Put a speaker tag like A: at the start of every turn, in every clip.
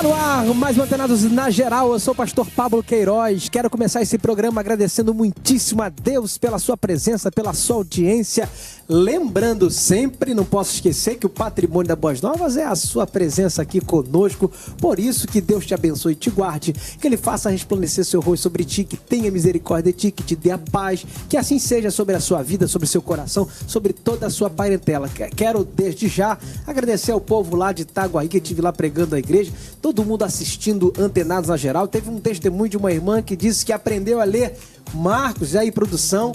A: no ar, mais um Antenados na Geral. Eu sou o pastor Pablo Queiroz. Quero começar esse programa agradecendo muitíssimo a Deus pela sua presença, pela sua audiência. Lembrando sempre, não posso esquecer que o patrimônio da Boas Novas é a sua presença aqui conosco. Por isso que Deus te abençoe e te guarde, que Ele faça resplandecer seu rosto sobre ti, que tenha misericórdia de ti, que te dê a paz, que assim seja sobre a sua vida, sobre o seu coração, sobre toda a sua parentela. Quero desde já agradecer ao povo lá de Itaguaí, que eu estive lá pregando a igreja, todo mundo assistindo Antenados na Geral. Teve um testemunho de uma irmã que disse que aprendeu a ler Marcos, aí produção,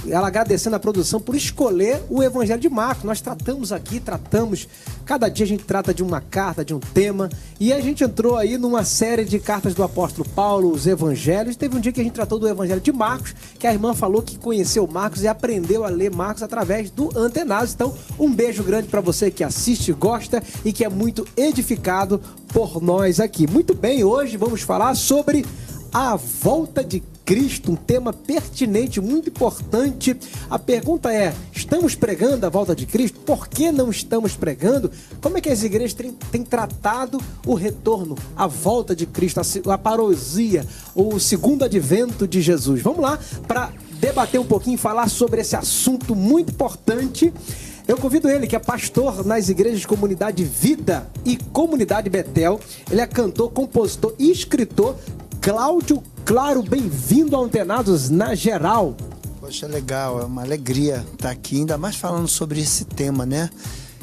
A: ela agradecendo a produção por escolher o Evangelho de Marcos. Nós tratamos, cada dia a gente trata de uma carta, de um tema, e a gente entrou aí numa série de cartas do apóstolo Paulo, os Evangelhos. Teve um dia que a gente tratou do Evangelho de Marcos, que a irmã falou que conheceu Marcos e aprendeu a ler Marcos através do Antenados. Então, um beijo grande para você que assiste, gosta e que é muito edificado por nós aqui. Muito bem, hoje vamos falar sobre a volta de Cristo, um tema pertinente, muito importante. A pergunta é, estamos pregando a volta de Cristo? Por que não estamos pregando? Como é que as igrejas têm tratado o retorno, a volta de Cristo, a parousia, o segundo advento de Jesus? Vamos lá para debater um pouquinho, falar sobre esse assunto muito importante. Eu convido ele, que é pastor nas igrejas de Comunidade Vida e Comunidade Betel. Ele é cantor, compositor e escritor. Cláudio Claro, bem-vindo ao Antenados na Geral.
B: Poxa, legal, é uma alegria estar aqui, ainda mais falando sobre esse tema, né?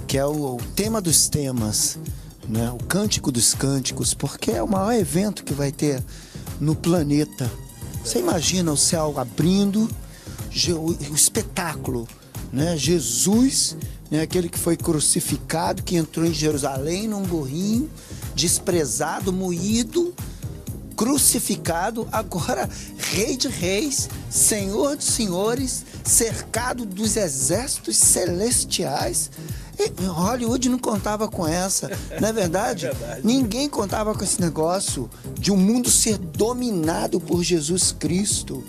B: Que é o tema dos temas, né? O cântico dos cânticos, porque é o maior evento que vai ter no planeta. Você imagina o céu abrindo, o espetáculo, né? Jesus, né? Aquele que foi crucificado, que entrou em Jerusalém num burrinho, desprezado, moído, crucificado, agora Rei de Reis, Senhor de Senhores, cercado dos exércitos celestiais. E Hollywood não contava com essa, não é verdade? Ninguém contava com esse negócio de um mundo ser dominado por Jesus Cristo,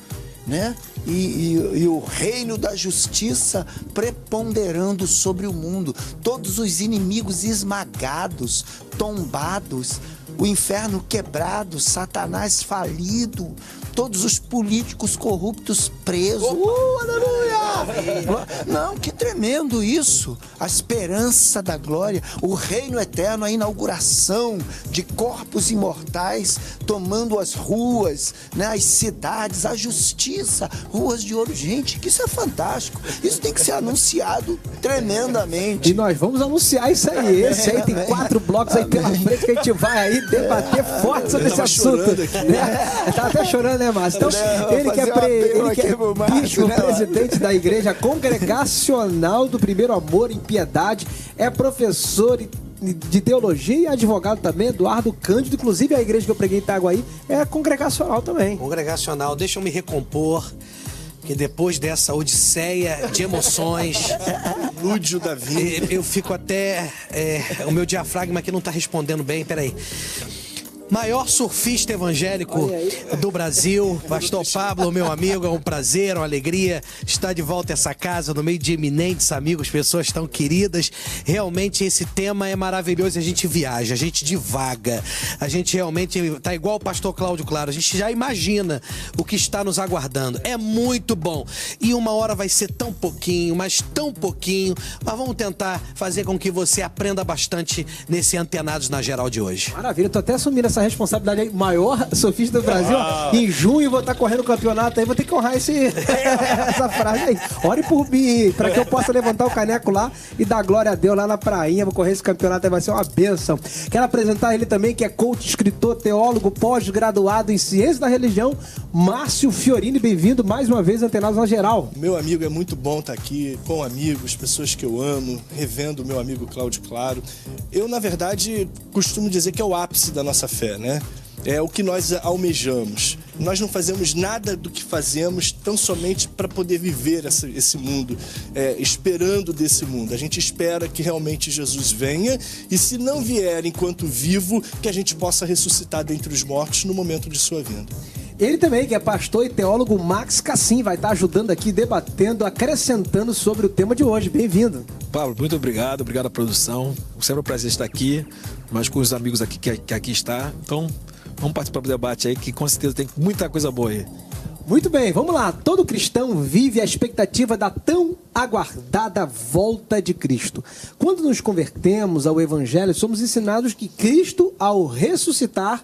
B: né? E o reino da justiça preponderando sobre o mundo, todos os inimigos esmagados, tombados, o inferno quebrado, Satanás falido, todos os políticos corruptos presos. Aleluia! Não, que tremendo isso! A esperança da glória, o reino eterno, a inauguração de corpos imortais tomando as ruas, né, as cidades, a justiça, ruas de ouro. Gente, que isso é fantástico. Isso tem que ser anunciado tremendamente.
A: E nós vamos anunciar isso aí. Esse aí tem 4 blocos aí pela frente que a gente vai aí debater forte sobre esse assunto. Né? Tá até chorando, né, Márcio? Então, ele que é bispo, presidente da Igreja Congregacional do Primeiro Amor em Piedade, é professor de teologia e advogado também, Eduardo Cândido. Inclusive, a igreja que eu preguei em Itaguaí é congregacional também.
C: Congregacional, deixa eu me recompor, que depois dessa odisseia de emoções,
B: Lúdio da vida,
C: eu fico até... o meu diafragma aqui não tá respondendo bem, peraí. Maior surfista evangélico do Brasil, pastor Pablo, meu amigo, é um prazer, uma alegria estar de volta a essa casa, no meio de eminentes amigos, pessoas tão queridas. Realmente esse tema é maravilhoso, a gente viaja, a gente divaga, a gente realmente tá igual o pastor Cláudio Claro, a gente já imagina o que está nos aguardando. É muito bom. E uma hora vai ser tão pouquinho, mas vamos tentar fazer com que você aprenda bastante nesse Antenados na Geral de hoje.
A: Maravilha, tô até assumindo essa responsabilidade aí, maior surfista do Brasil. Em junho vou estar correndo o campeonato aí, vou ter que honrar essa frase aí. Ore por mim, para que eu possa levantar o caneco lá e dar glória a Deus lá na prainha. Vou correr esse campeonato aí, vai ser uma bênção. Quero apresentar ele também, que é coach, escritor, teólogo, pós-graduado em Ciência da Religião, Márcio Fiorini. Bem-vindo mais uma vez, Antenados na Geral.
D: Meu amigo, é muito bom estar aqui com amigos, pessoas que eu amo, revendo o meu amigo Cláudio Claro. Eu, na verdade, costumo dizer que é o ápice da nossa fé, né? É o que nós almejamos. Nós não fazemos nada do que fazemos tão somente para poder viver esse mundo, esperando desse mundo. A gente espera que realmente Jesus venha e, se não vier enquanto vivo, que a gente possa ressuscitar dentre os mortos no momento de sua vinda.
A: Ele também, que é pastor e teólogo, Max Cassim, vai estar ajudando aqui, debatendo, acrescentando sobre o tema de hoje. Bem-vindo.
E: Pablo, muito obrigado à produção. Sempre um prazer estar aqui, mas com os amigos aqui que aqui está. Então, vamos participar do debate aí, que com certeza tem muita coisa boa aí.
A: Muito bem, vamos lá. Todo cristão vive a expectativa da tão aguardada volta de Cristo. Quando nos convertemos ao Evangelho, somos ensinados que Cristo, ao ressuscitar,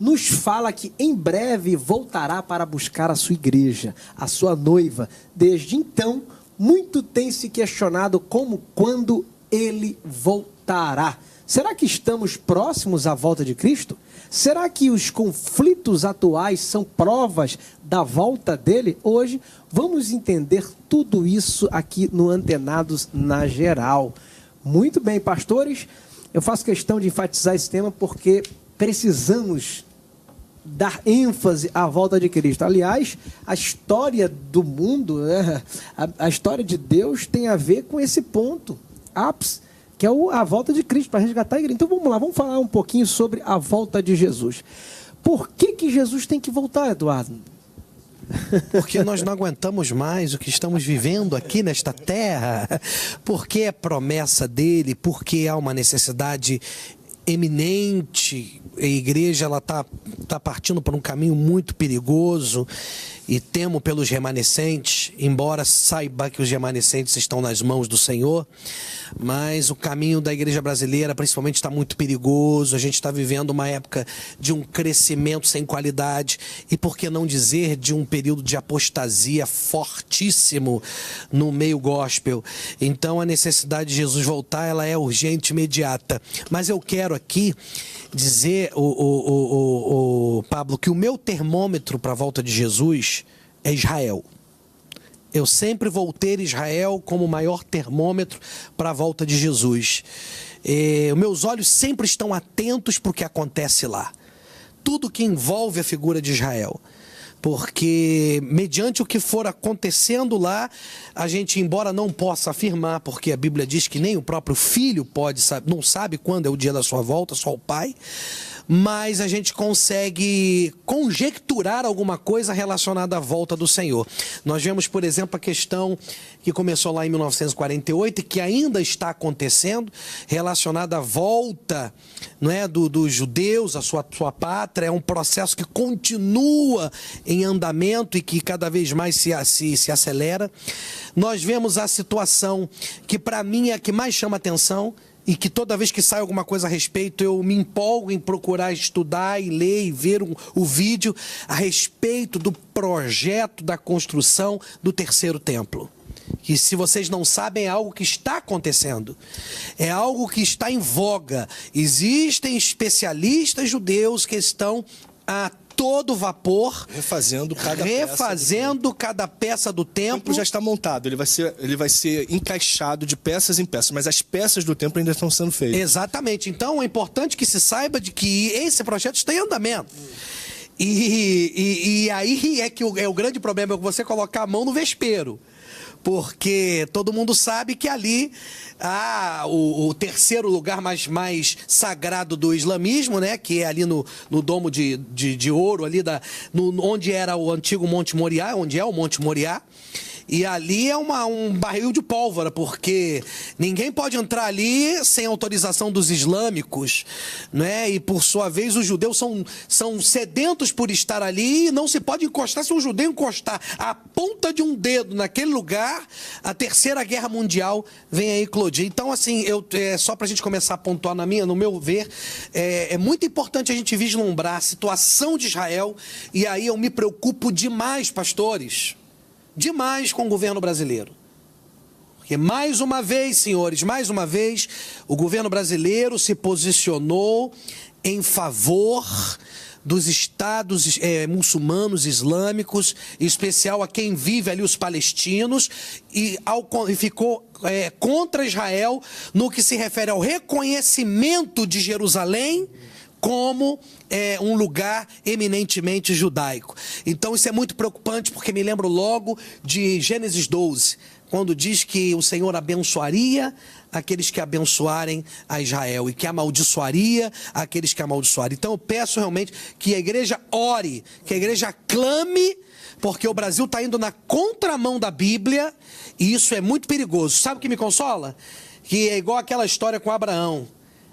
A: nos fala que em breve voltará para buscar a sua igreja, a sua noiva. Desde então, muito tem se questionado como, quando ele voltará. Será que estamos próximos à volta de Cristo? Será que os conflitos atuais são provas da volta dele? Hoje vamos entender tudo isso aqui no Antenados na Geral. Muito bem, pastores, eu faço questão de enfatizar esse tema porque precisamos dar ênfase à volta de Cristo. Aliás, a história do mundo, né? A história de Deus tem a ver com esse ponto, ápice, que é a volta de Cristo para resgatar a igreja. Então vamos lá, vamos falar um pouquinho sobre a volta de Jesus. Por que Jesus tem que voltar, Eduardo?
C: Porque nós não aguentamos mais o que estamos vivendo aqui nesta terra, porque é promessa dele, porque há uma necessidade eminente. A igreja está partindo por um caminho muito perigoso e temo pelos remanescentes, embora saiba que os remanescentes estão nas mãos do Senhor, mas o caminho da igreja brasileira principalmente está muito perigoso. A gente está vivendo uma época de um crescimento sem qualidade e, por que não dizer, de um período de apostasia fortíssimo no meio gospel. Então a necessidade de Jesus voltar, ela é urgente, imediata. Mas eu quero aqui dizer, Pablo, que o meu termômetro para a volta de Jesus é Israel. Eu sempre vou ter Israel como o maior termômetro para a volta de Jesus. Meus olhos sempre estão atentos para o que acontece lá. Tudo que envolve a figura de Israel. Porque, mediante o que for acontecendo lá, a gente, embora não possa afirmar, porque a Bíblia diz que nem o próprio filho não sabe quando é o dia da sua volta, só o pai, mas a gente consegue conjecturar alguma coisa relacionada à volta do Senhor. Nós vemos, por exemplo, a questão que começou lá em 1948 e que ainda está acontecendo, relacionada à volta, não é, dos judeus, à sua pátria. É um processo que continua em andamento e que cada vez mais se acelera. Nós vemos a situação que, para mim, é a que mais chama atenção, e que toda vez que sai alguma coisa a respeito, eu me empolgo em procurar estudar e ler e ver o vídeo a respeito do projeto da construção do terceiro templo. Que, se vocês não sabem, é algo que está acontecendo. É algo que está em voga. Existem especialistas judeus que estão a todo vapor,
D: refazendo cada peça do templo. O templo já está montado, ele vai ser encaixado de peças em peças, mas as peças do templo ainda estão sendo feitas.
C: Exatamente. Então é importante que se saiba de que esse projeto está em andamento. E aí é que é o grande problema, é você colocar a mão no vespeiro. Porque todo mundo sabe que ali há o terceiro lugar mais sagrado do islamismo, né? Que é ali no domo de ouro, ali onde era o antigo Monte Moriá, onde é o Monte Moriá. E ali é um barril de pólvora, porque ninguém pode entrar ali sem autorização dos islâmicos, né? E, por sua vez, os judeus são sedentos por estar ali e não se pode encostar. Se um judeu encostar a ponta de um dedo naquele lugar, a Terceira Guerra Mundial vem aí eclodir. Então, assim, só para a gente começar a pontuar no meu ver, é muito importante a gente vislumbrar a situação de Israel, e aí eu me preocupo demais, pastores, demais com o governo brasileiro. Porque, mais uma vez, senhores, o governo brasileiro se posicionou em favor dos estados muçulmanos, islâmicos, em especial a quem vive ali, os palestinos, e ficou contra Israel no que se refere ao reconhecimento de Jerusalém como um lugar eminentemente judaico. Então isso é muito preocupante, porque me lembro logo de Gênesis 12, quando diz que o Senhor abençoaria aqueles que abençoarem a Israel e que amaldiçoaria aqueles que amaldiçoarem. Então eu peço realmente que a igreja ore, que a igreja clame, porque o Brasil está indo na contramão da Bíblia e isso é muito perigoso. Sabe o que me consola? Que é igual aquela história com Abraão.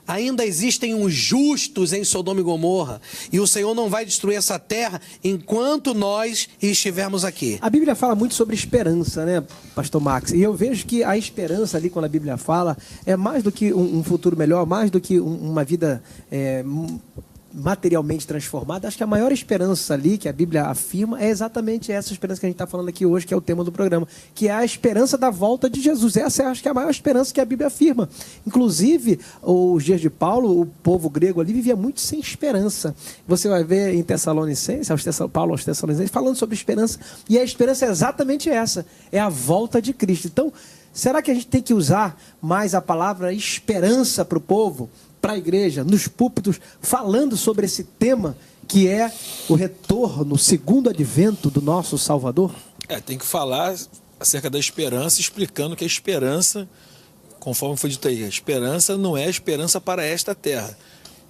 C: Ainda existem uns justos em Sodoma e Gomorra, e o Senhor não vai destruir essa terra enquanto nós estivermos aqui.
A: A Bíblia fala muito sobre esperança, né, pastor Max? E eu vejo que a esperança ali, quando a Bíblia fala, é mais do que um futuro melhor, mais do que uma vida materialmente transformada. Acho que a maior esperança ali que a Bíblia afirma é exatamente essa esperança que a gente está falando aqui hoje, que é o tema do programa, que é a esperança da volta de Jesus. Essa acho que é a maior esperança que a Bíblia afirma. Inclusive, os dias de Paulo, o povo grego ali vivia muito sem esperança. Você vai ver em Tessalonicenses, Paulo aos Tessalonicenses, falando sobre esperança, e a esperança é exatamente essa, é a volta de Cristo. Então, será que a gente tem que usar mais a palavra esperança para o povo, para a igreja, nos púlpitos, falando sobre esse tema que é o retorno, o segundo advento do nosso Salvador?
E: Tem que falar acerca da esperança, explicando que a esperança, conforme foi dito aí, a esperança não é esperança para esta terra.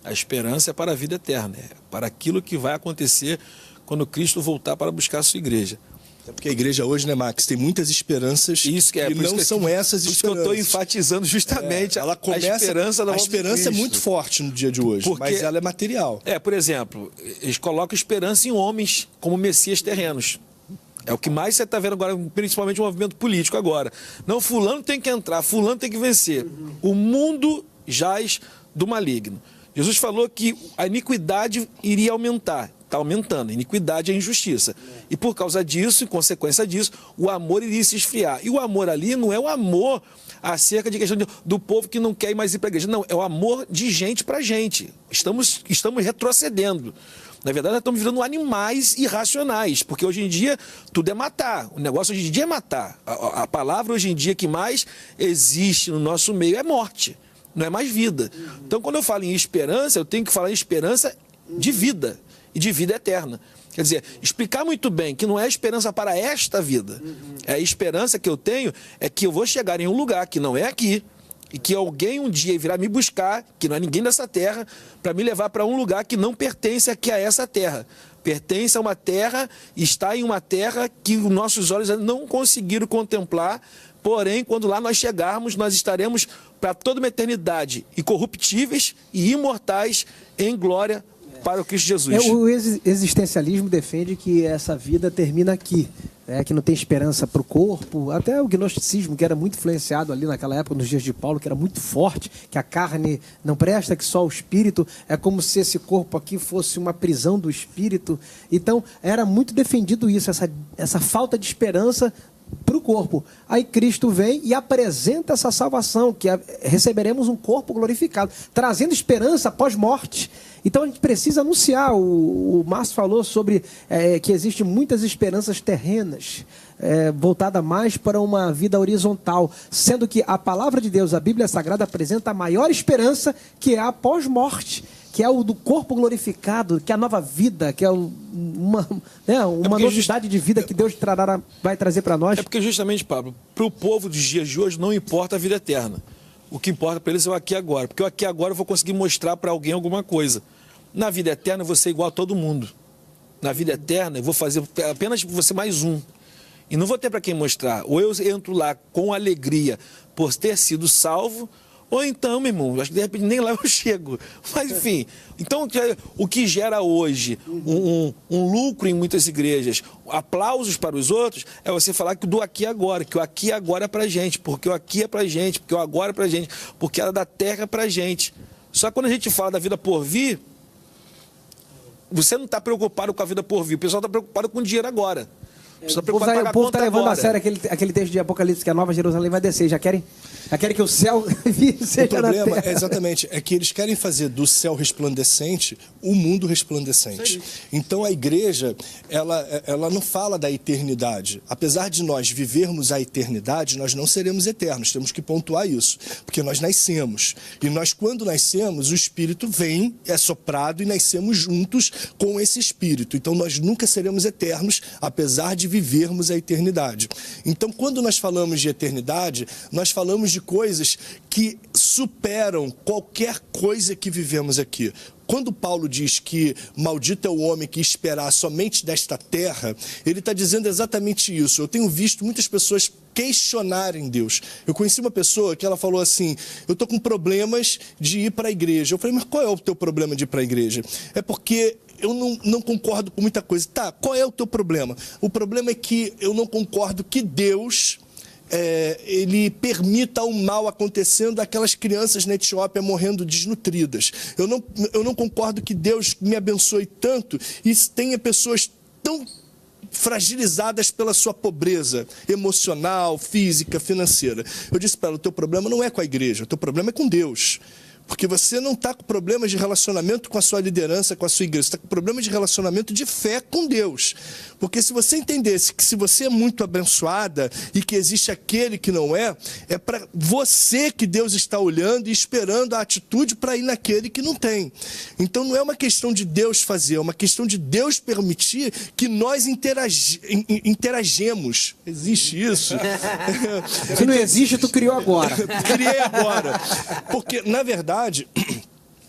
E: A esperança é para a vida eterna, é para aquilo que vai acontecer quando Cristo voltar para buscar a sua igreja.
D: É porque a igreja hoje, né, Max, tem muitas esperanças e não são essas esperanças.
E: Por isso que eu estou enfatizando justamente
D: ela começa,
E: a esperança da volta de Cristo.
D: A esperança é muito forte no dia de hoje, mas ela é material.
E: Por exemplo, eles colocam esperança em homens como messias terrenos. É o que mais você está vendo agora, principalmente o movimento político agora. Não, fulano tem que entrar, fulano tem que vencer. O mundo jaz do maligno. Jesus falou que a iniquidade iria aumentar. Está aumentando. Iniquidade é injustiça. E por causa disso, em consequência disso, o amor iria se esfriar. E o amor ali não é o amor acerca de questão do povo que não quer ir mais ir para a igreja. Não, é o amor de gente para gente. Estamos retrocedendo. Na verdade, nós estamos virando animais irracionais, porque hoje em dia tudo é matar. O negócio hoje em dia é matar. A palavra hoje em dia que mais existe no nosso meio é morte, não é mais vida. Então, quando eu falo em esperança, eu tenho que falar em esperança de vida e de vida eterna. Quer dizer, explicar muito bem que não é esperança para esta vida. É a esperança que eu tenho é que eu vou chegar em um lugar que não é aqui, e que alguém um dia virá me buscar, que não é ninguém dessa terra, para me levar para um lugar que não pertence aqui a essa terra. Pertence a uma terra, está em uma terra que os nossos olhos não conseguiram contemplar, porém, quando lá nós chegarmos, nós estaremos para toda uma eternidade, incorruptíveis e imortais em glória para o Cristo Jesus.
A: O existencialismo defende que essa vida termina aqui, que não tem esperança para o corpo. Até o gnosticismo, que era muito influenciado ali naquela época, nos dias de Paulo, que era muito forte, que a carne não presta, que só o espírito. É como se esse corpo aqui fosse uma prisão do espírito. Então, era muito defendido isso, essa falta de esperança para o corpo. Aí Cristo vem e apresenta essa salvação, que receberemos um corpo glorificado, trazendo esperança pós-morte. Então a gente precisa anunciar. O Márcio falou sobre que existem muitas esperanças terrenas, voltada mais para uma vida horizontal, sendo que a palavra de Deus, a Bíblia Sagrada, apresenta a maior esperança, que é a pós-morte, que é o do corpo glorificado, que é a nova vida, que é uma novidade de vida que Deus vai trazer para nós.
E: É porque justamente, Pablo, para o povo dos dias de hoje não importa a vida eterna. O que importa para eles é o aqui e agora. Porque o aqui e agora eu vou conseguir mostrar para alguém alguma coisa. Na vida eterna eu vou ser igual a todo mundo. Na vida eterna eu vou fazer apenas você mais um. E não vou ter para quem mostrar. Ou eu entro lá com alegria por ter sido salvo, ou então, meu irmão, acho que de repente nem lá eu chego. Mas, enfim, então o que gera hoje um lucro em muitas igrejas, aplausos para os outros, é você falar que do aqui e agora, que o aqui e agora é pra gente, porque o aqui é pra gente, porque o agora é pra gente, porque a da terra é pra gente. Só que quando a gente fala da vida por vir, você não está preocupado com a vida por vir, o pessoal está preocupado com o dinheiro agora.
A: O povo está levando a sério aquele texto de Apocalipse, que a Nova Jerusalém vai descer, já querem? Querem que o céu seja
D: O problema
A: na terra.
D: é que eles querem fazer do céu resplandecente o mundo resplandecente. Então a igreja, ela não fala da eternidade. Apesar de nós vivermos a eternidade, nós não seremos eternos. Temos que pontuar isso, porque nós nascemos. E nós, quando nascemos, o Espírito vem, é soprado e nascemos juntos com esse Espírito. Então nós nunca seremos eternos, apesar de vivermos a eternidade. Então, quando nós falamos de eternidade, nós falamos de coisas que superam qualquer coisa que vivemos aqui. Quando Paulo diz que maldito é o homem que esperar somente desta terra, ele está dizendo exatamente isso. Eu tenho visto muitas pessoas questionarem Deus. Eu conheci uma pessoa que ela falou assim, eu estou com problemas de ir para a igreja. Eu falei, mas qual é o teu problema de ir para a igreja? É porque eu não concordo com muita coisa. Tá, qual é o teu problema? O problema é que eu não concordo que Deus... ele permita o mal acontecendo, aquelas crianças na Etiópia morrendo desnutridas. Eu não concordo que Deus me abençoe tanto e tenha pessoas tão fragilizadas pela sua pobreza emocional, física, financeira. Eu disse para ela, o teu problema não é com a igreja, o teu problema é com Deus. Porque você não está com problemas de relacionamento com a sua liderança, com a sua igreja. Você está com problemas de relacionamento de fé com Deus. Porque se você entendesse que se você é muito abençoada e que existe aquele que não é para você que Deus está olhando e esperando a atitude para ir naquele que não tem. Então não é uma questão de Deus fazer, é uma questão de Deus permitir que nós interagemos. Existe isso?
A: Se não existe, tu criou agora.
D: Criei agora. Porque, na verdade,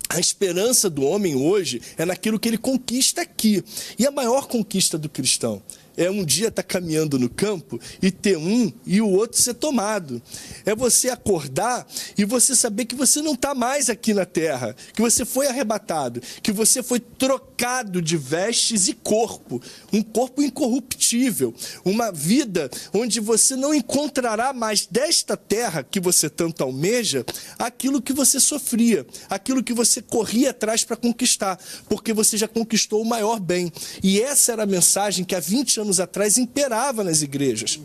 D: a esperança do homem hoje é naquilo que ele conquista aqui. E a maior conquista do cristão é um dia estar caminhando no campo e ter um e o outro ser tomado. É você acordar e você saber que você não está mais aqui na terra, que você foi arrebatado, que você foi trocado de vestes e corpo, um corpo incorruptível, uma vida onde você não encontrará mais desta terra que você tanto almeja, aquilo que você sofria, aquilo que você corria atrás para conquistar, porque você já conquistou o maior bem. E essa era a mensagem que há 20 anos atrás imperava nas igrejas.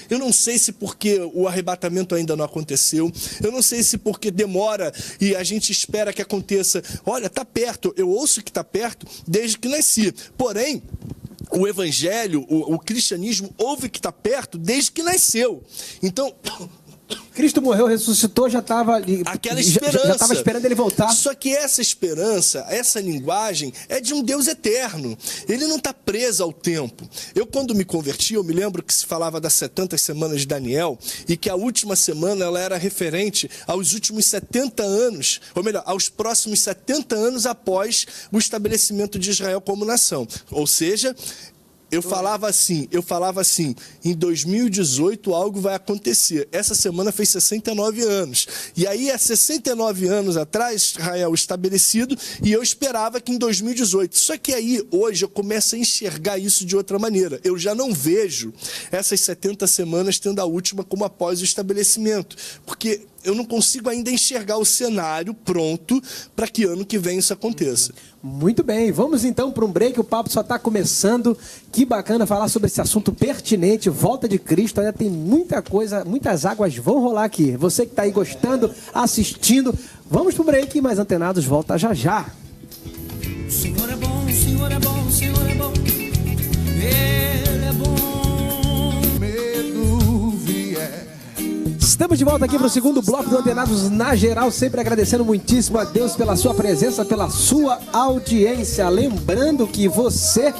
D: Eu não sei se porque o arrebatamento ainda não aconteceu, eu não sei se porque demora e a gente espera que aconteça. Olha, está perto, eu ouço que está perto desde que nasci. Porém, o evangelho, o cristianismo ouve que está perto desde que nasceu. Então...
A: Cristo morreu, ressuscitou, já estava ali.
D: Aquela esperança.
A: Já estava esperando ele voltar.
D: Só que essa esperança, essa linguagem é de um Deus eterno. Ele não está preso ao tempo. Eu, quando me converti, eu me lembro que se falava das 70 semanas de Daniel e que a última semana ela era referente aos últimos 70 anos, ou melhor, aos próximos 70 anos após o estabelecimento de Israel como nação. Ou seja... Eu falava assim, em 2018 algo vai acontecer. Essa semana fez 69 anos. E aí, há 69 anos atrás, Israel estabelecido, e eu esperava que em 2018. Só que aí, hoje, eu começo a enxergar isso de outra maneira. Eu já não vejo essas 70 semanas tendo a última como após o estabelecimento. Porque eu não consigo ainda enxergar o cenário pronto para que ano que vem isso aconteça.
A: Muito bem, vamos então para um break, o papo só está começando. Que bacana falar sobre esse assunto pertinente, volta de Cristo, ainda tem muita coisa, muitas águas vão rolar aqui. Você que está aí gostando, assistindo, vamos para o break, mas Antenados volta já já.
F: O Senhor é bom, o Senhor é bom, o Senhor é bom, Ele é bom. Medo vier.
A: Estamos de volta aqui para o segundo bloco do Antenados na Geral, sempre agradecendo muitíssimo a Deus pela sua presença, pela sua audiência. Lembrando que você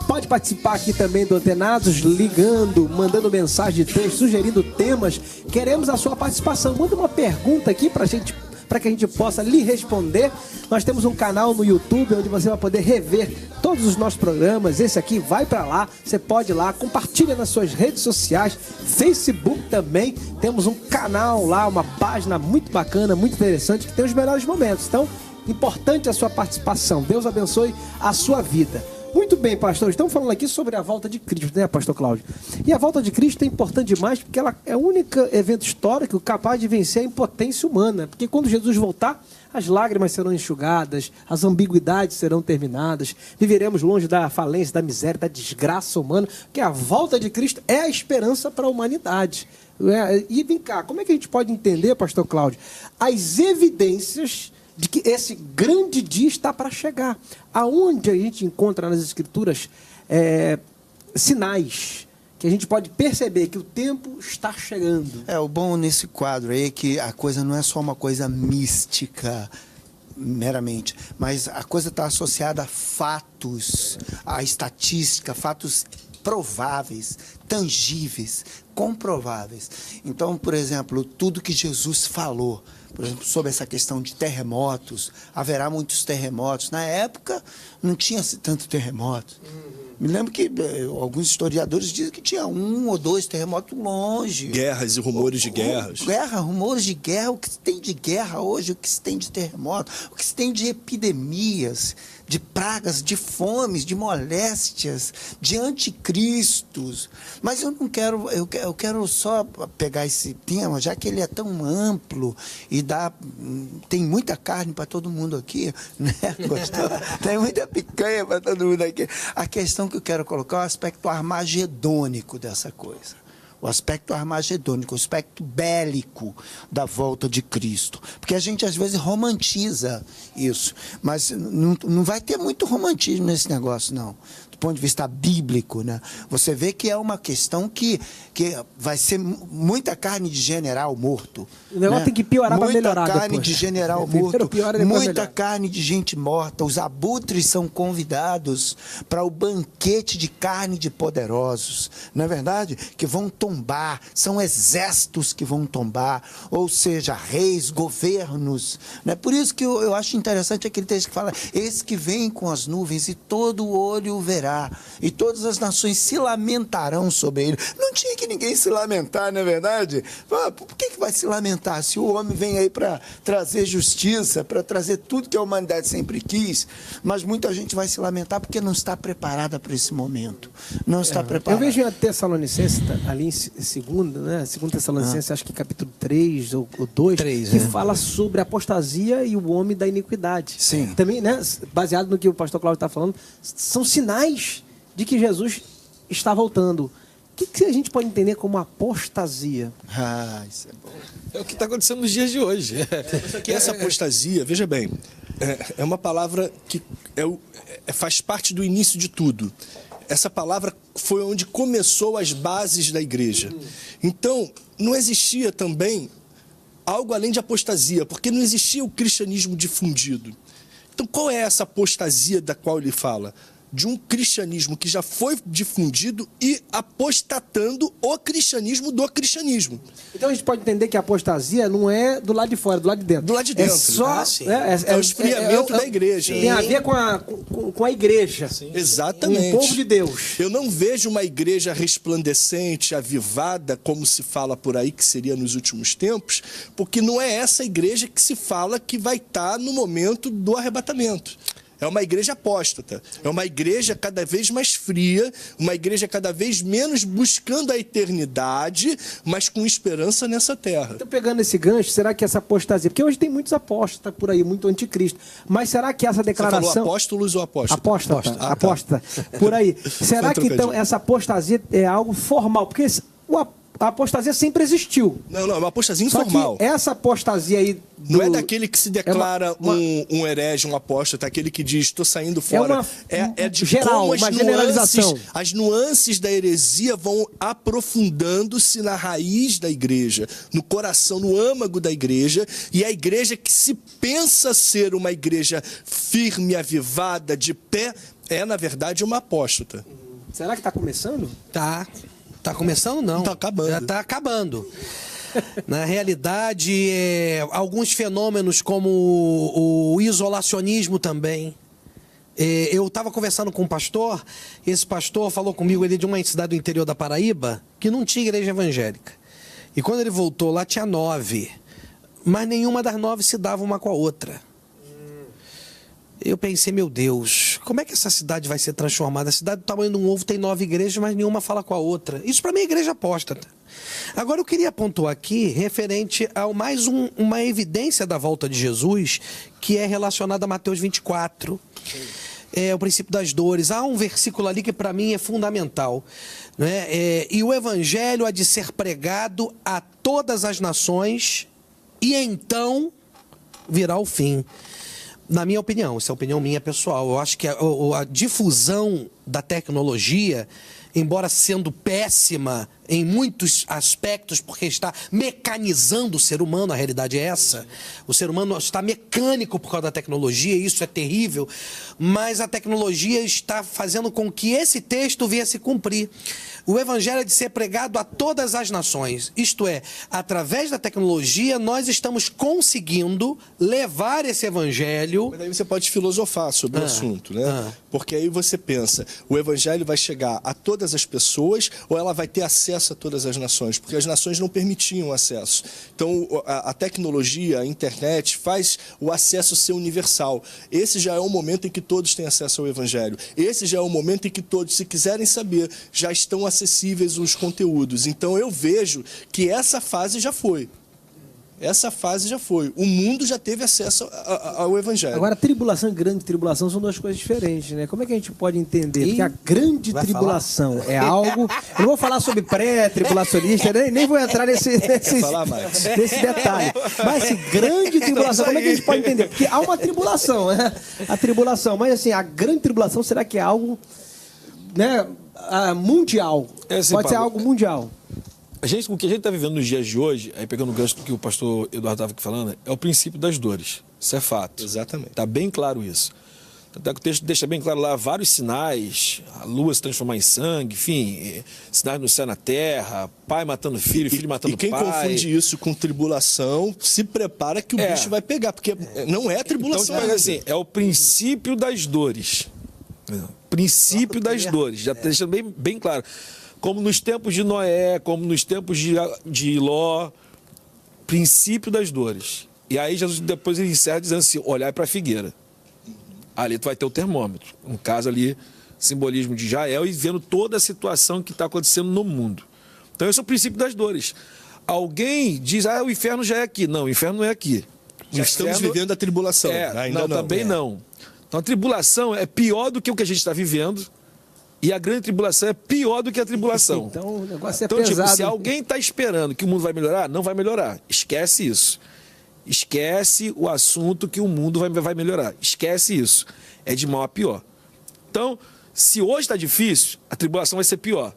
A: pode participar aqui também do Antenados, ligando, mandando mensagem de texto, sugerindo temas. Queremos a sua participação. Manda uma pergunta aqui para que a gente possa lhe responder. Nós temos um canal no YouTube onde você vai poder rever todos os nossos programas. Esse aqui vai para lá, você pode ir lá, compartilha nas suas redes sociais, Facebook também. Temos um canal lá, uma página muito bacana, muito interessante, que tem os melhores momentos. Então, importante a sua participação. Deus abençoe a sua vida. Muito bem, pastor, estamos falando aqui sobre a volta de Cristo, né, pastor Cláudio? E a volta de Cristo é importante demais porque ela é o único evento histórico capaz de vencer a impotência humana. Porque quando Jesus voltar, as lágrimas serão enxugadas, as ambiguidades serão terminadas, viveremos longe da falência, da miséria, da desgraça humana, porque a volta de Cristo é a esperança para a humanidade. E vem cá, como é que a gente pode entender, pastor Cláudio, as evidências de que esse grande dia está para chegar? Aonde a gente encontra nas Escrituras sinais que a gente pode perceber que o tempo está chegando?
B: O bom nesse quadro aí é que a coisa não é só uma coisa mística, meramente, mas a coisa está associada a fatos, a estatística, fatos prováveis, tangíveis, comprováveis. Então, por exemplo, tudo que Jesus falou, por exemplo, sobre essa questão de terremotos, haverá muitos terremotos. Na época, não tinha tanto terremoto. Me lembro que alguns historiadores dizem que tinha 1 ou 2 terremotos longe.
D: Guerras e rumores de guerras.
B: Rumores de guerra. O que se tem de guerra hoje, o que se tem de terremoto, o que se tem de epidemias, de pragas, de fomes, de moléstias, de anticristos. Mas eu não quero, eu quero só pegar esse tema, já que ele é tão amplo e tem muita carne para todo mundo aqui, né? Gostou? Tem muita picanha para todo mundo aqui. A questão que eu quero colocar é o aspecto armagedônico dessa coisa. O aspecto armagedônico, o aspecto bélico da volta de Cristo. Porque a gente, às vezes, romantiza isso. Mas não vai ter muito romantismo nesse negócio, não. Do ponto de vista bíblico, né? Você vê que é uma questão que vai ser muita carne de general morto.
A: O negócio, né? Tem que piorar para melhorar
B: muita carne
A: depois.
B: De general morto,
A: piora,
B: muita
A: melhor.
B: Carne de gente morta. Os abutres são convidados para o banquete de carne de poderosos. Não é verdade? Que vão tombar. São exércitos que vão tombar. Ou seja, reis, governos. Né? Por isso que eu acho interessante aquele texto que fala: eis que vem com as nuvens e todo o olho o verá. E todas as nações se lamentarão sobre ele. Não tinha que ninguém se lamentar, não é verdade? Por que vai se lamentar? Se o homem vem aí para trazer justiça, para trazer tudo que a humanidade sempre quis, mas muita gente vai se lamentar porque não está preparada para esse momento. Não está preparada.
A: Eu vejo em Tessalonicenses, ali em 2, né? 2 Tessalonicenses, acho que capítulo 3 ou 2, que fala sobre a apostasia e o homem da iniquidade.
B: Sim.
A: Também, né? Baseado no que o pastor Cláudio está falando, são sinais de que Jesus está voltando. O que a gente pode entender como apostasia?
B: Isso é bom.
E: É o que está acontecendo nos dias de hoje.
D: Essa apostasia, veja bem, é uma palavra que faz parte do início de tudo. Essa palavra foi onde começou as bases da igreja. Então, não existia também algo além de apostasia, porque não existia o cristianismo difundido. Então, qual é essa apostasia da qual ele fala? De um cristianismo que já foi difundido e apostatando o cristianismo do cristianismo.
A: Então a gente pode entender que a apostasia não é do lado de fora, do lado de dentro.
D: Do lado de dentro.
A: É só
D: o esfriamento da igreja.
A: Tem a ver com a igreja.
D: Sim. Exatamente.
A: Com o povo de Deus.
D: Eu não vejo uma igreja resplandecente, avivada, como se fala por aí que seria nos últimos tempos, porque não é essa igreja que se fala que vai estar no momento do arrebatamento. É uma igreja apóstata, é uma igreja cada vez mais fria, uma igreja cada vez menos buscando a eternidade, mas com esperança nessa terra.
A: Então, pegando esse gancho, será que essa apostasia... Porque hoje tem muitos apóstatas por aí, muito anticristo. Mas será que essa declaração...
D: Você falou apóstolos ou apóstata?
A: Apóstata. Apóstata. Por aí. Será que, então, essa apostasia é algo formal? Porque a apostasia sempre existiu.
D: Não, é uma apostasia informal.
A: Só que essa apostasia aí...
D: Não é daquele que se declara um herege, um apóstata, aquele que diz, estou saindo fora. É de
A: geral,
D: como
A: uma generalização.
D: As nuances da heresia vão aprofundando-se na raiz da igreja, no coração, no âmago da igreja, e a igreja que se pensa ser uma igreja firme, avivada, de pé, é, na verdade, uma apóstata.
A: Será que está começando?
C: Tá. Tá começando, não.
D: Tá acabando.
C: Já tá acabando. Na realidade, alguns fenômenos como o isolacionismo também. Eu estava conversando com um pastor, esse pastor falou comigo, ele é de uma cidade do interior da Paraíba, que não tinha igreja evangélica. E quando ele voltou, lá tinha 9. Mas nenhuma das 9 se dava uma com a outra. Eu pensei, meu Deus, como é que essa cidade vai ser transformada? A cidade do tamanho de um ovo tem 9 igrejas, mas nenhuma fala com a outra. Isso para mim é igreja apóstata. Agora eu queria pontuar aqui, referente a mais uma evidência da volta de Jesus, que é relacionada a Mateus 24. É o princípio das dores. Há um versículo ali que para mim é fundamental, né? E o evangelho há de ser pregado a todas as nações e então virá o fim. Na minha opinião, essa é a opinião minha pessoal, eu acho que a difusão da tecnologia, embora sendo péssima em muitos aspectos, porque está mecanizando o ser humano, a realidade é essa. O ser humano está mecânico por causa da tecnologia, e isso é terrível, mas a tecnologia está fazendo com que esse texto venha a se cumprir. O evangelho é de ser pregado a todas as nações, isto é, através da tecnologia nós estamos conseguindo levar esse evangelho...
D: Mas aí você pode filosofar sobre o assunto, né? Porque aí você pensa, o evangelho vai chegar a todas as pessoas ou ela vai ter acesso a todas as nações? Porque as nações não permitiam acesso. Então, a tecnologia, a internet, faz o acesso ser universal. Esse já é o momento em que todos têm acesso ao evangelho. Esse já é o momento em que todos, se quiserem saber, já estão acessíveis os conteúdos. Então, eu vejo que essa fase já foi. Essa fase já foi. O mundo já teve acesso ao evangelho.
A: Agora, tribulação e grande tribulação são duas coisas diferentes, né? Como é que a gente pode entender? Porque a grande tribulação é algo... Eu não vou falar sobre pré-tribulacionista, nem vou entrar nesse detalhe. Mas, assim, grande tribulação, como é que a gente pode entender? Porque há uma tribulação, né? A tribulação. Mas, assim, a grande tribulação, será que é algo, né, mundial?
E: Assim,
A: pode ser
E: Pablo,
A: algo mundial.
E: O que a gente está vivendo nos dias de hoje, aí pegando o gancho do que o pastor Eduardo estava aqui falando, é o princípio das dores. Isso é fato.
D: Exatamente.
E: Está bem claro isso. Até que o texto deixa bem claro lá vários sinais, a lua se transformar em sangue, enfim, sinais no céu e na terra, pai matando filho, filho matando pai.
D: E quem confunde isso com tribulação, se prepara que o bicho vai pegar, porque não é tribulação.
E: Então, assim, é o princípio das dores. Princípio das dores, já deixa bem claro. Como nos tempos de Noé, como nos tempos de Ló, princípio das dores. E aí Jesus depois ele encerra dizendo assim, olhai para a figueira. Ali tu vai ter o termômetro. Um caso ali, simbolismo de Jael, e vendo toda a situação que está acontecendo no mundo. Então esse é o princípio das dores. Alguém diz, o inferno já é aqui. Não, o inferno não é aqui.
D: Já estamos vivendo a tribulação.
E: Ainda não. Também não. Então a tribulação é pior do que o que a gente está vivendo. E a grande tribulação é pior do que a tribulação.
A: Então o negócio é pesado.
E: Tipo, se alguém está esperando que o mundo vai melhorar, não vai melhorar. Esquece isso. Esquece o assunto que o mundo vai melhorar. Esquece isso. É de mal a pior. Então, se hoje está difícil, a tribulação vai ser pior.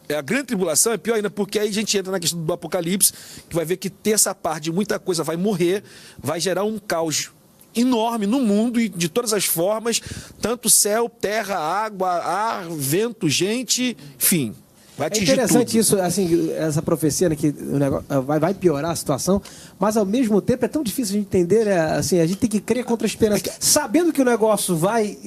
E: A grande tribulação é pior ainda, porque aí a gente entra na questão do Apocalipse, que vai ver que terça parte de muita coisa vai morrer, vai gerar um caos enorme no mundo e de todas as formas, tanto céu, terra, água, ar, vento, gente, enfim, vai atingir
A: interessante
E: tudo.
A: Isso, assim, essa profecia, né, que o negócio vai piorar a situação, mas ao mesmo tempo é tão difícil de entender, né? Assim, a gente tem que crer contra a esperança, sabendo que o negócio vai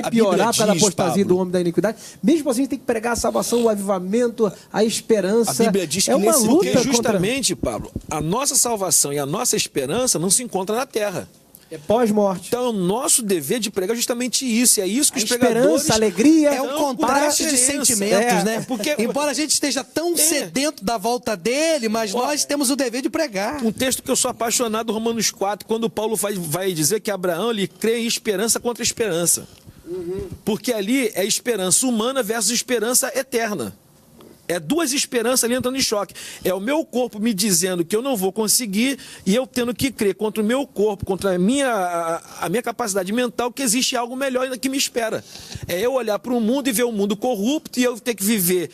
A: piorar por causa da apostasia do homem da iniquidade. Mesmo assim, a gente tem que pregar a salvação, o avivamento, a esperança.
E: A Bíblia diz que
A: uma luta
E: porque justamente, Pablo, a nossa salvação e a nossa esperança não se encontram na terra.
A: É pós-morte.
E: Então, é o nosso dever de pregar justamente isso. É isso que os
A: pregadores...
E: esperança,
A: alegria...
C: É um contraste de sentimentos, né?
E: Porque,
C: embora a gente esteja tão sedento da volta dele, mas nós temos o dever de pregar.
E: Um texto que eu sou apaixonado, Romanos 4, quando Paulo vai dizer que Abraão ele crê em esperança contra esperança. Porque ali é esperança humana versus esperança eterna. É duas esperanças ali entrando em choque. É o meu corpo me dizendo que eu não vou conseguir e eu tendo que crer contra o meu corpo, contra a minha capacidade mental, que existe algo melhor ainda que me espera. É eu olhar para o mundo e ver o mundo corrupto e eu ter que viver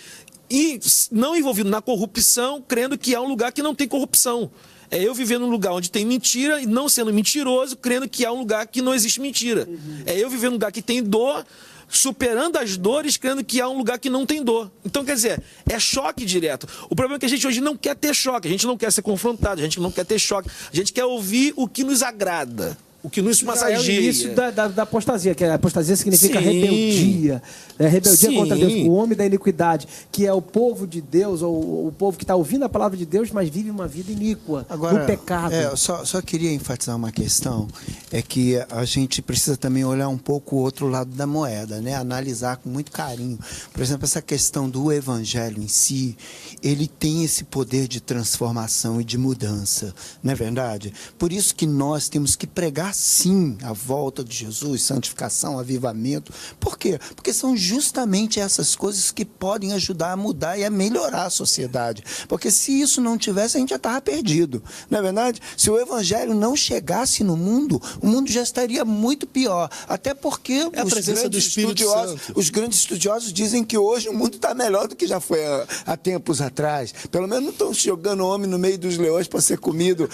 E: não envolvido na corrupção, crendo que há um lugar que não tem corrupção. É eu viver num lugar onde tem mentira e não sendo mentiroso, crendo que há um lugar que não existe mentira. É eu viver num lugar que tem dor, superando as dores, crendo que há um lugar que não tem dor. Então, quer dizer, é choque direto. O problema é que a gente hoje não quer ter choque, a gente não quer ser confrontado, a gente não quer ter choque, a gente quer ouvir o que nos agrada. o que nos
A: É o
E: massageia.
A: início da apostasia, que a apostasia significa
E: Sim.
A: rebeldia. Rebeldia
E: Sim.
A: contra Deus, o homem da iniquidade, que é o povo de Deus, ou o povo que está ouvindo a palavra de Deus, mas vive uma vida iníqua, no pecado.
B: Eu só queria enfatizar uma questão, é que a gente precisa também olhar um pouco o outro lado da moeda, né? Analisar com muito carinho. Por exemplo, essa questão do evangelho em si, ele tem esse poder de transformação e de mudança, não é verdade? Por isso que nós temos que pregar, sim, a volta de Jesus, santificação, avivamento. Por quê? Porque são justamente essas coisas que podem ajudar a mudar e a melhorar a sociedade. Porque se isso não tivesse, a gente já estava perdido, não é verdade? Se o evangelho não chegasse no mundo, o mundo já estaria muito pior. Até porque
D: a presença do Espírito Santo.
B: Os grandes estudiosos dizem que hoje o mundo está melhor do que já foi há tempos atrás. Pelo menos não estão jogando homem no meio dos leões para ser comido.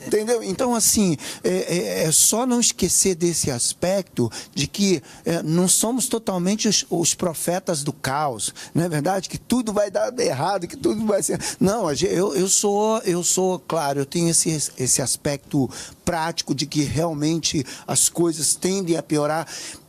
B: Entendeu? Então, assim, é só não esquecer desse aspecto de que não somos totalmente os profetas do caos. Não é verdade? Que tudo vai dar errado, que tudo vai ser... Não, eu sou, claro, eu tenho esse aspecto prático de que realmente as coisas tendem a piorar,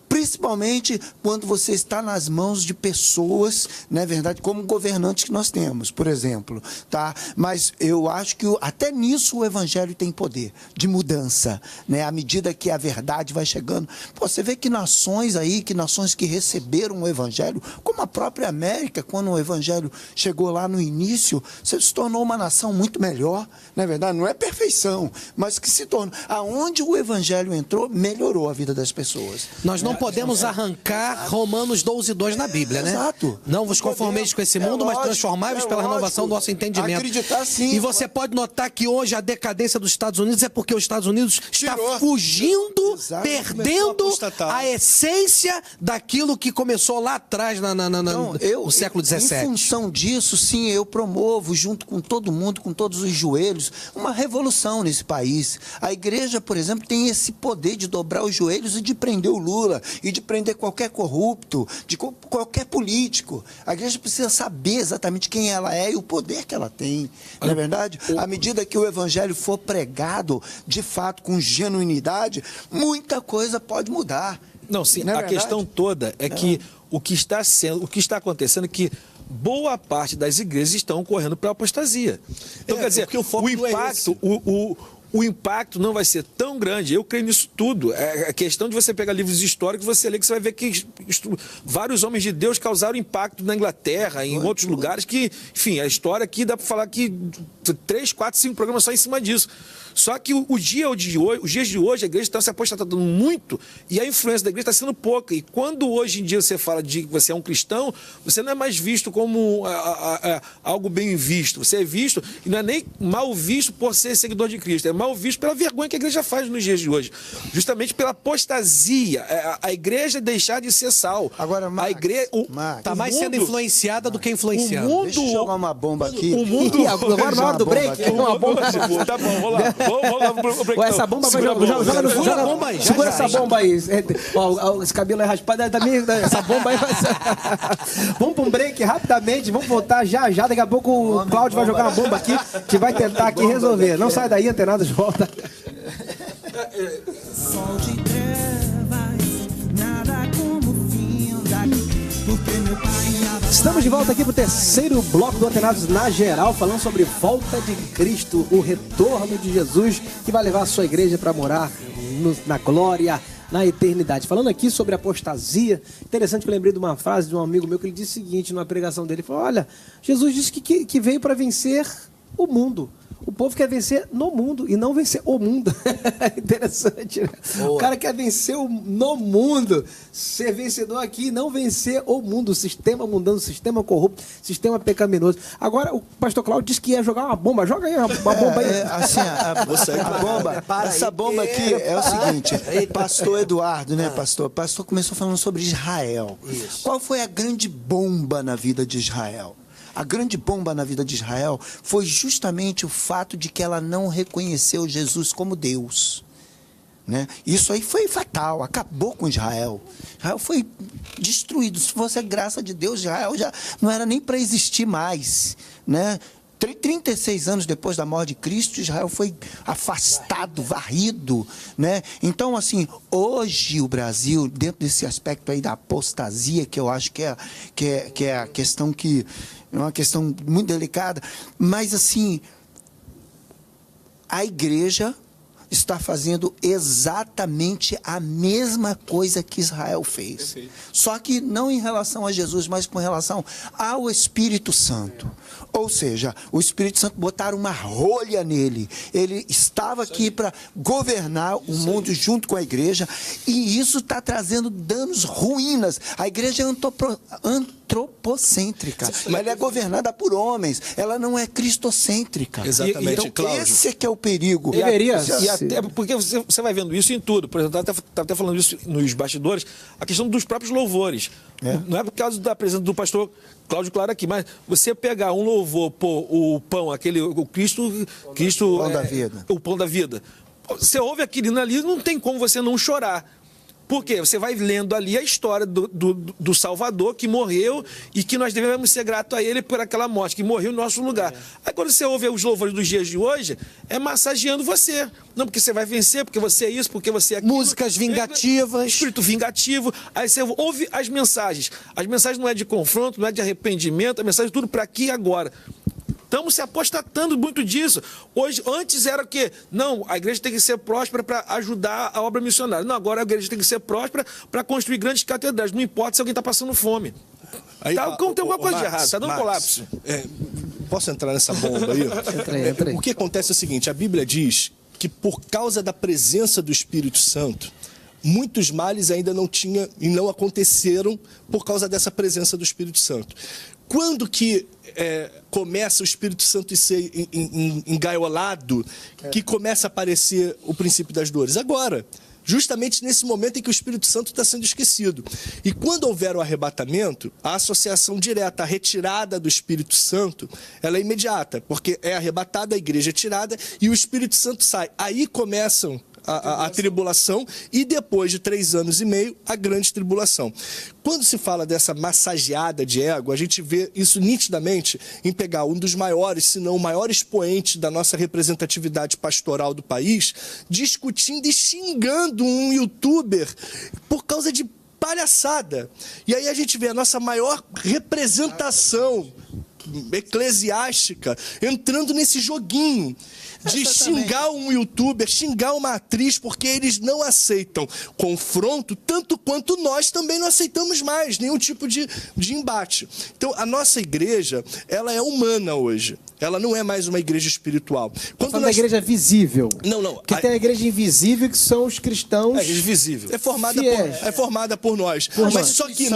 B: principalmente quando você está nas mãos de pessoas, não é verdade, como governantes que nós temos, por exemplo, tá? Mas eu acho que até nisso o evangelho tem poder de mudança, né? À medida que a verdade vai chegando. Pô, você vê que nações que receberam o evangelho, como a própria América, quando o evangelho chegou lá no início, se tornou uma nação muito melhor, não é verdade? Não é perfeição, mas que se tornou. Aonde o evangelho entrou, melhorou a vida das pessoas.
C: Nós não podemos arrancar Romanos 12:2 na Bíblia, né?
B: Exato.
C: Não vos conformeis com esse mundo, mas transformai-vos pela renovação do nosso entendimento.
B: Acreditar, sim.
C: E você pode notar que hoje a decadência dos Estados Unidos é porque os Estados Unidos está fugindo,
B: Exato.
C: perdendo
D: Começou a apostatar.
C: a essência daquilo que começou lá atrás no século XVII.
B: Em função disso, sim, eu promovo, junto com todo mundo, com todos os joelhos, uma revolução nesse país. A igreja, por exemplo, tem esse poder de dobrar os joelhos e de prender o Lula, e de prender qualquer corrupto, de qualquer político. A igreja precisa saber exatamente quem ela é e o poder que ela tem. Não é verdade? À medida que o evangelho for pregado, de fato, com genuinidade, muita coisa pode mudar.
E: Não, sim,
B: Não é
E: a
B: verdade?
E: questão toda é que o que está acontecendo é que boa parte das igrejas estão correndo para a apostasia. Então, quer dizer,
D: porque o foco não é
E: impacto, o impacto não vai ser tão grande. Eu creio nisso tudo. É a questão de você pegar livros históricos, você lê que você vai ver que vários homens de Deus causaram impacto na Inglaterra, em outros lugares, que, enfim, a história aqui dá para falar que 3, 4, 5 programas só em cima disso. Só que os dias de hoje, a igreja está se apostatando muito e a influência da igreja está sendo pouca. E quando hoje em dia você fala de que você é um cristão, você não é mais visto como algo bem visto. Você é visto, e não é nem mal visto por ser seguidor de Cristo, é mal visto pela vergonha que a igreja faz nos dias de hoje. Justamente pela apostasia. A igreja deixar de ser sal.
B: Agora, Max,
E: a igreja
C: Está mais sendo influenciada do que influenciando.
B: Deixa eu jogar uma bomba aqui.
A: Agora na hora do break, uma bomba.
E: Tá bom, vamos lá. Vamos lá pro break.
A: Ué, essa bomba vai joga no
C: Segura a bomba aí,
A: segura
C: já.
A: essa bomba aí. Ó, esse cabelo é raspado também. Essa bomba aí vai ser... Vamos para um break rapidamente. Vamos voltar já. Daqui a pouco o Cláudio vai jogar uma bomba aqui que vai tentar aqui resolver. Não sai daí, Antenados, volta.
F: Sol de trevas, nada como fim porque meu pai
A: Estamos de volta aqui para o terceiro bloco do Antenados na Geral, falando sobre volta de Cristo, o retorno de Jesus, que vai levar a sua igreja para morar na glória, na eternidade. Falando aqui sobre apostasia, interessante que eu lembrei de uma frase de um amigo meu que ele disse o seguinte numa pregação dele, ele falou, olha, Jesus disse que veio para vencer o mundo. O povo quer vencer no mundo e não vencer o mundo. Interessante, né? O cara quer vencer no mundo, ser vencedor aqui e não vencer o mundo, o sistema mundano, o sistema corrupto, o sistema pecaminoso. Agora, o pastor Cláudio disse que ia jogar uma bomba. Joga aí uma bomba aí.
B: Essa bomba aqui é o seguinte, pastor Eduardo, né, pastor? O pastor começou falando sobre Israel. Isso. Qual foi a grande bomba na vida de Israel? A grande bomba na vida de Israel foi justamente o fato de que ela não reconheceu Jesus como Deus. Né? Isso aí foi fatal, acabou com Israel. Israel foi destruído. Se fosse a graça de Deus, Israel já não era nem para existir mais. Né? 36 anos depois da morte de Cristo, Israel foi afastado, varrido, né? Então, assim, hoje o Brasil, dentro desse aspecto aí da apostasia, que eu acho que é a questão que é uma questão muito delicada, mas assim, a igreja está fazendo exatamente a mesma coisa que Israel fez. Perfeito. Só que não em relação a Jesus, mas com relação ao Espírito Santo. Ou seja, o Espírito Santo botaram uma rolha nele. Ele estava aqui para governar o mundo junto com a igreja, e isso está trazendo danos, ruínas. A igreja é antropocêntrica, mas ela é governada por homens. Ela não é cristocêntrica.
D: Exatamente,
B: então,
D: Cláudio.
B: esse é que é o perigo.
A: Deveria.
E: E até porque você vai vendo isso em tudo. Por exemplo, estava até falando isso nos bastidores, a questão dos próprios louvores. Não é por causa da presença do pastor Cláudio Claro aqui, mas você pegar um louvor, pôr o pão, o Cristo
B: Pão da vida.
E: O pão da vida. Você ouve aquilo ali, não tem como você não chorar. Por quê? Você vai lendo ali a história do Salvador que morreu e que nós devemos ser gratos a ele por aquela morte, que morreu em nosso lugar. Aí quando você ouve os louvores dos dias de hoje, é massageando você. Não, porque você vai vencer, porque você é isso, porque você é aquilo.
C: Músicas vingativas.
E: Espírito vingativo. Aí você ouve as mensagens. As mensagens não é de confronto, não é de arrependimento, a mensagem é tudo para aqui e agora. Estamos se apostatando muito disso. Hoje, antes era o quê? Não, a igreja tem que ser próspera para ajudar a obra missionária. Não, agora a igreja tem que ser próspera para construir grandes catedrais. Não importa se alguém está passando fome. Aí, tem alguma coisa de errado, está dando colapso.
D: Posso entrar nessa bomba aí?
A: Entra aí.
D: O que acontece é o seguinte, a Bíblia diz que por causa da presença do Espírito Santo, muitos males ainda não tinham e não aconteceram por causa dessa presença do Espírito Santo. Quando que começa o Espírito Santo a ser engaiolado, que começa a aparecer o princípio das dores? Agora, justamente nesse momento em que o Espírito Santo está sendo esquecido. E quando houver o arrebatamento, a associação direta, a retirada do Espírito Santo, ela é imediata, porque é arrebatada, a igreja é tirada e o Espírito Santo sai. Aí começam a tribulação e depois de 3 anos e meio, a grande tribulação. Quando se fala dessa massageada de ego, a gente vê isso nitidamente em pegar um dos maiores, se não o maior expoente da nossa representatividade pastoral do país, discutindo e xingando um youtuber por causa de palhaçada. E aí a gente vê a nossa maior representação eclesiástica entrando nesse joguinho de xingar um youtuber, xingar uma atriz, porque eles não aceitam confronto, tanto quanto nós também não aceitamos mais nenhum tipo de embate. Então, a nossa igreja, ela é humana hoje. Ela não é mais uma igreja espiritual.
A: Quando a igreja visível.
D: Não.
A: Porque tem a igreja invisível, que são os cristãos.
E: É invisível.
D: É formada por nós. Mas só que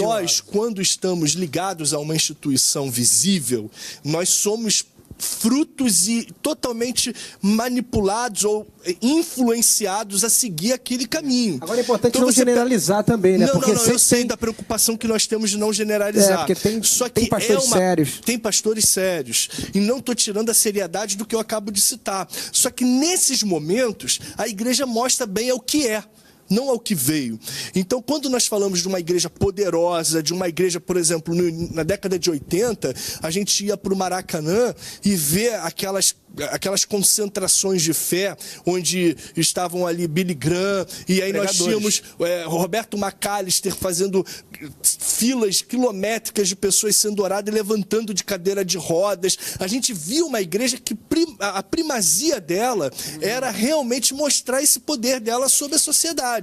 D: nós, quando estamos ligados a uma instituição visível, nós somos frutos e totalmente manipulados ou influenciados a seguir aquele caminho.
A: Agora é importante não generalizar também, né?
D: Não, eu sei da preocupação que nós temos de não generalizar.
A: Porque tem pastores sérios.
D: Tem pastores sérios. E não estou tirando a seriedade do que eu acabo de citar. Só que nesses momentos, a igreja mostra bem o que é, não ao que veio. Então, quando nós falamos de uma igreja poderosa, de uma igreja, por exemplo, na década de 80, a gente ia para o Maracanã e vê aquelas concentrações de fé, onde estavam ali Billy Graham, e aí nós tínhamos Roberto McAllister fazendo filas quilométricas de pessoas sendo oradas e levantando de cadeira de rodas. A gente viu uma igreja que a primazia dela era realmente mostrar esse poder dela sobre a sociedade.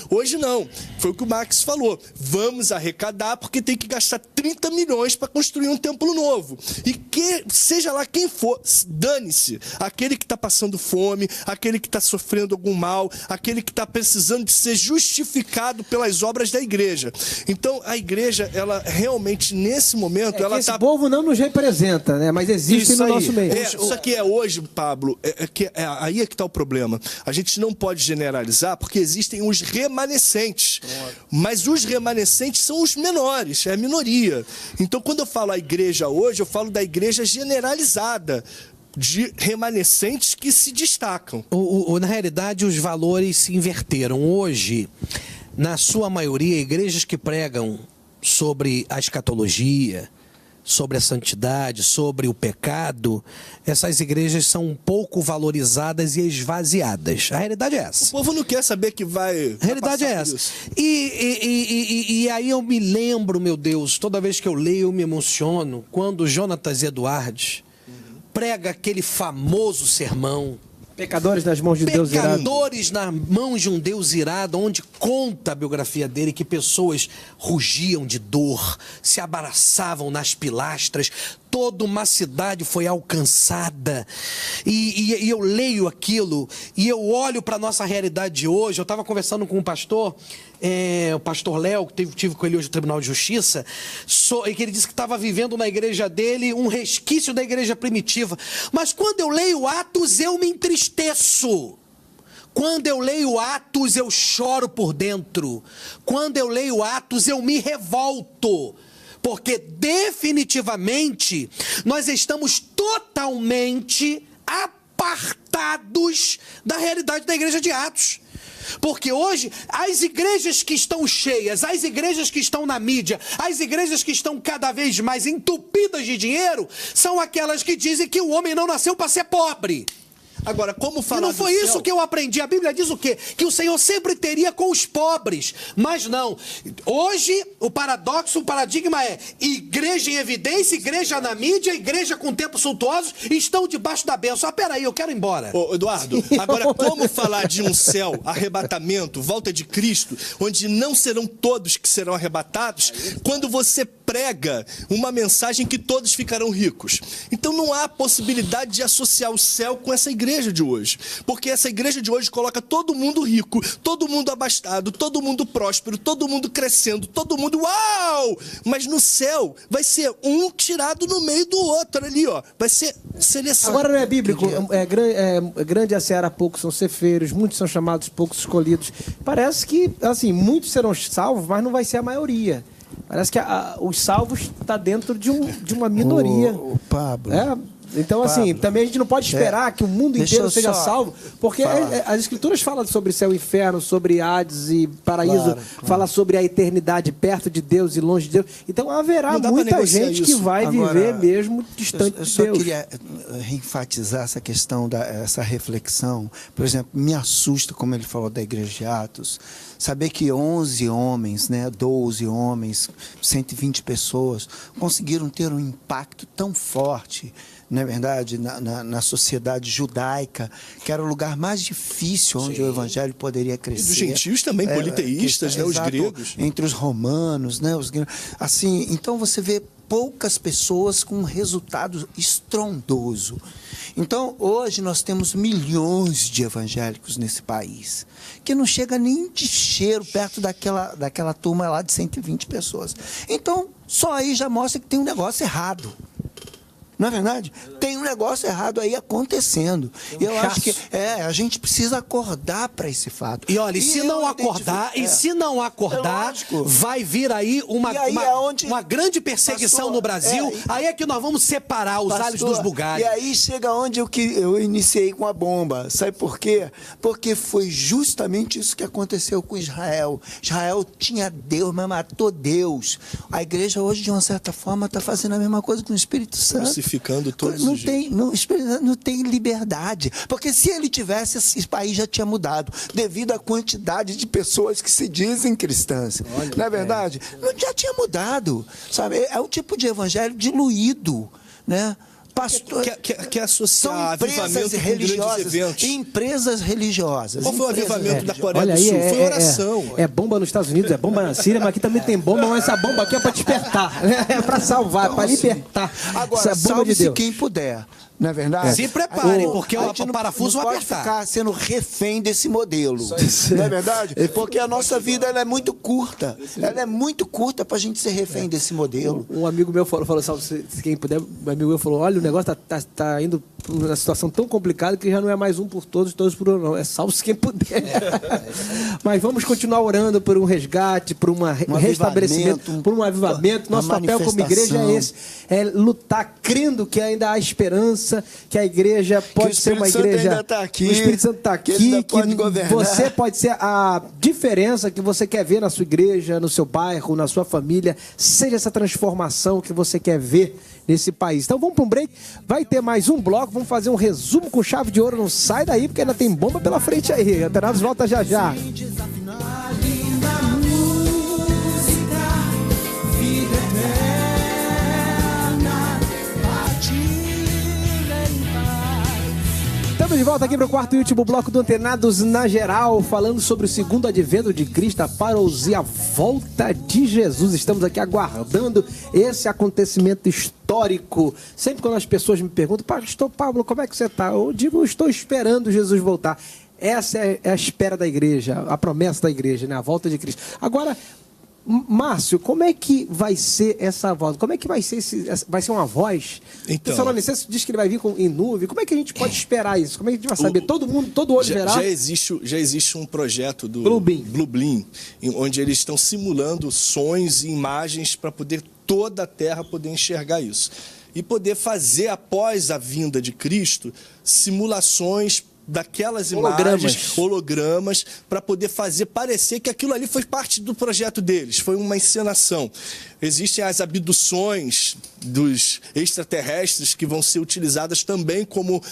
D: Hoje não. Foi o que o Max falou. Vamos arrecadar porque tem que gastar 30 milhões para construir um templo novo. E que seja lá quem for, dane-se. Aquele que está passando fome, aquele que está sofrendo algum mal, aquele que está precisando de ser justificado pelas obras da igreja. Então, a igreja, ela realmente, nesse momento, ela
A: esse povo não nos representa, né? Mas existe no nosso meio.
D: Só que hoje, Pablo, aí é que está o problema. A gente não pode generalizar, porque existem os remanescentes. Mas os remanescentes são os menores, é a minoria. Então, quando eu falo a igreja hoje, eu falo da igreja generalizada, de remanescentes que se destacam.
C: Na realidade, os valores se inverteram. Hoje, na sua maioria, igrejas que pregam sobre a escatologia, sobre a santidade, sobre o pecado, essas igrejas são um pouco valorizadas e esvaziadas. A realidade é essa.
D: O povo não quer saber que vai...
C: A realidade é essa. E aí eu me lembro, meu Deus, toda vez que eu leio eu me emociono, quando Jonatas Edwards prega aquele famoso sermão,
A: Pecadores nas mãos de um Deus irado.
C: Pecadores nas mãos de um Deus irado, onde conta a biografia dele que pessoas rugiam de dor, se abraçavam nas pilastras, toda uma cidade foi alcançada. E eu leio aquilo e eu olho para a nossa realidade de hoje. Eu estava conversando com um pastor, o pastor Léo, que tive com ele hoje no Tribunal de Justiça, e que ele disse que estava vivendo na igreja dele um resquício da igreja primitiva. Mas quando eu leio Atos, eu me entristeço. Quando eu leio Atos, eu choro por dentro. Quando eu leio Atos, eu me revolto. Porque definitivamente nós estamos totalmente apartados da realidade da igreja de Atos. Porque hoje, as igrejas que estão cheias, as igrejas que estão na mídia, as igrejas que estão cada vez mais entupidas de dinheiro, são aquelas que dizem que o homem não nasceu para ser pobre.
D: Agora, como falar
C: E não foi isso que eu aprendi. A Bíblia diz o quê? Que o Senhor sempre teria com os pobres. Mas não. Hoje, o paradigma é igreja em evidência, igreja na mídia, igreja com tempos suntuosos, estão debaixo da bênção. Peraí, eu quero ir embora.
D: Ô, Eduardo, agora como falar de um céu, arrebatamento, volta de Cristo, onde não serão todos que serão arrebatados, quando você prega uma mensagem que todos ficarão ricos? Então não há possibilidade de associar o céu com essa igreja de hoje, porque essa igreja de hoje coloca todo mundo rico, todo mundo abastado, todo mundo próspero, todo mundo crescendo, todo mundo uau! Mas no céu vai ser um tirado no meio do outro ali, ó. Vai ser seleção.
A: Agora não é bíblico, grande a seara, poucos são ceifeiros, muitos são chamados, poucos escolhidos. Parece que, assim, muitos serão salvos, mas não vai ser a maioria. Parece que os salvos está dentro de uma minoria.
B: O Pablo.
A: Então, assim, também a gente não pode esperar que o mundo inteiro seja salvo, porque as Escrituras falam sobre céu e inferno, sobre Hades e paraíso, fala sobre a eternidade perto de Deus e longe de Deus. Então haverá muita gente que vai viver mesmo distante de Deus.
B: Eu só queria enfatizar essa questão, essa reflexão. Por exemplo, me assusta, como ele falou da igreja de Atos, saber que 11 homens, 12 homens, 120 pessoas, conseguiram ter um impacto tão forte, não é verdade, na sociedade judaica, que era o lugar mais difícil onde o evangelho poderia crescer.
D: E dos gentios também, politeístas, os gregos.
B: Entre os romanos, os gregos. Assim, então você vê poucas pessoas com um resultado estrondoso. Então, hoje nós temos milhões de evangélicos nesse país, que não chega nem de cheiro perto daquela turma lá de 120 pessoas. Então, só aí já mostra que tem um negócio errado. Não é verdade? Tem um negócio errado aí acontecendo. E eu acho que a gente precisa acordar para esse fato.
C: E olha, se não acordar, vai vir aí uma grande perseguição no Brasil. Aí é que nós vamos separar os alhos dos bugalhos.
B: E aí chega onde eu iniciei com a bomba. Sabe por quê? Porque foi justamente isso que aconteceu com Israel. Israel tinha Deus, mas matou Deus. A igreja hoje, de uma certa forma, está fazendo a mesma coisa com o Espírito Santo.
D: Crucificando todos os dias.
B: Não tem liberdade. Porque se ele tivesse, esse país já tinha mudado. Devido à quantidade de pessoas que se dizem cristãs. Não é verdade? Já tinha mudado. Sabe? É um tipo de evangelho diluído, né? Pastor,
D: quer associar avivamento com grandes eventos.
B: Empresas religiosas.
D: Qual foi o avivamento da Coreia do Sul? Foi oração.
A: É bomba nos Estados Unidos, é bomba na Síria, mas aqui também tem bomba, mas essa bomba aqui é para despertar. É para salvar, é para libertar.
B: Agora, salve-se quem puder. Não é verdade?
C: Se preparem, porque o parafuso vai
B: apertar. Não pode ficar sendo refém desse modelo. Não é verdade? Porque a nossa vida ela é muito curta. Ela é muito curta para a gente ser refém desse modelo.
A: Um amigo meu falou, se quem puder, um amigo meu falou, olha, o negócio tá indo para uma situação tão complicada que já não é mais um por todos por um, não. É salve-se quem puder. Mas vamos continuar orando por um resgate, por um restabelecimento, por um avivamento. Nosso papel como igreja é esse. É lutar crendo que ainda há esperança, esperança, que a igreja pode ser uma igreja...
B: Ainda tá aqui,
A: o Espírito Santo está aqui,
B: que ele ainda pode governar.
A: você pode ser a diferença que você quer ver na sua igreja, no seu bairro, na sua família, seja essa transformação que você quer ver nesse país. Então vamos para um break, vai ter mais um bloco, vamos fazer um resumo com chave de ouro, não sai daí porque ainda tem bomba pela frente aí. Alternados volta já já. Estamos de volta aqui para o quarto e último bloco do Antenados na Geral, falando sobre o segundo advento de Cristo, a parousia, a volta de Jesus. Estamos aqui aguardando esse acontecimento histórico. Sempre quando as pessoas me perguntam, pastor Pablo, como é que você está? Eu digo, estou esperando Jesus voltar. Essa é a espera da igreja, a promessa da igreja, né? A volta de Cristo. Agora, Márcio, como é que vai ser essa voz? Como é que vai ser vai ser uma voz?
D: Então,
A: o Salonicense diz que ele vai vir em nuvem. Como é que a gente pode esperar isso? Como é que a gente vai saber? Todo olho verá?
D: Já existe um projeto do
A: Bluebeam,
D: onde eles estão simulando sonhos e imagens para poder toda a Terra poder enxergar isso. E poder fazer, após a vinda de Cristo, simulações daquelas imagens, hologramas, para poder fazer parecer que aquilo ali foi parte do projeto deles, foi uma encenação. Existem as abduções dos extraterrestres que vão ser utilizadas também como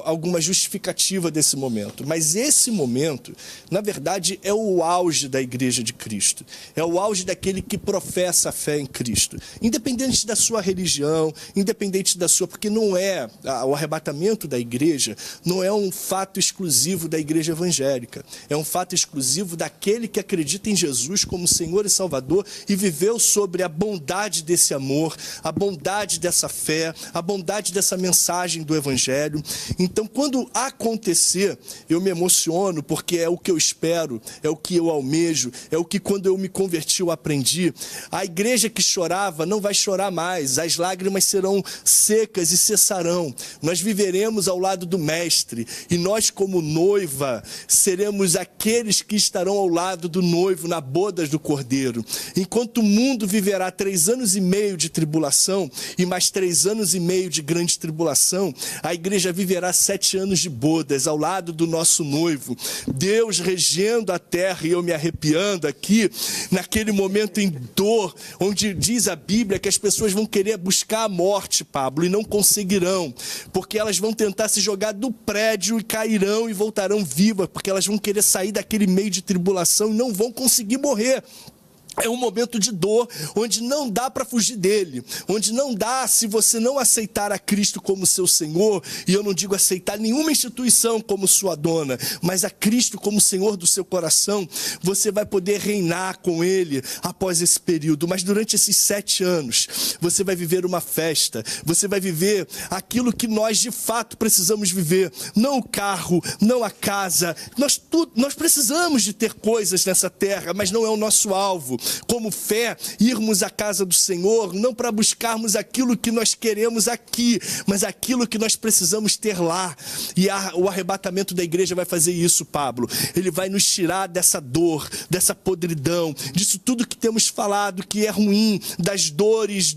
D: alguma justificativa desse momento. Mas esse momento, na verdade, é o auge da Igreja de Cristo. É o auge daquele que professa a fé em Cristo. Independente da sua religião, independente da sua... Porque não é... O arrebatamento da igreja não é um fato exclusivo da igreja evangélica. É um fato exclusivo daquele que acredita em Jesus como Senhor e Salvador e viveu sobre a bondade desse amor, a bondade dessa fé, a bondade dessa mensagem do Evangelho. Então, quando acontecer, eu me emociono, porque é o que eu espero, é o que eu almejo, é o que quando eu me converti eu aprendi. A igreja que chorava não vai chorar mais, as lágrimas serão secas e cessarão. Nós viveremos ao lado do Mestre, e nós, como noiva, seremos aqueles que estarão ao lado do noivo na bodas do Cordeiro. Enquanto o mundo viverá 3 anos e meio de tribulação e mais 3 anos e meio de grande tribulação, a igreja viverá 7 anos de bodas ao lado do nosso noivo. Deus regendo a terra, e eu me arrepiando aqui, naquele momento em dor, onde diz a Bíblia que as pessoas vão querer buscar a morte, Pablo, e não conseguirão, porque elas vão tentar se jogar do prédio e cairão e voltarão vivas, porque elas vão querer sair daquele meio de tribulação e não vão conseguir morrer. É um momento de dor, onde não dá para fugir dele, onde não dá, se você não aceitar a Cristo como seu Senhor, e eu não digo aceitar nenhuma instituição como sua dona, mas a Cristo como Senhor do seu coração, você vai poder reinar com ele após esse período. Mas durante esses 7 anos, você vai viver uma festa, você vai viver aquilo que nós de fato precisamos viver, não o carro, não a casa, nós precisamos de ter coisas nessa terra, mas não é o nosso alvo. Como fé, irmos à casa do Senhor, não para buscarmos aquilo que nós queremos aqui, mas aquilo que nós precisamos ter lá. E o arrebatamento da igreja vai fazer isso, Pablo. Ele vai nos tirar dessa dor, dessa podridão, disso tudo que temos falado, que é ruim, das dores,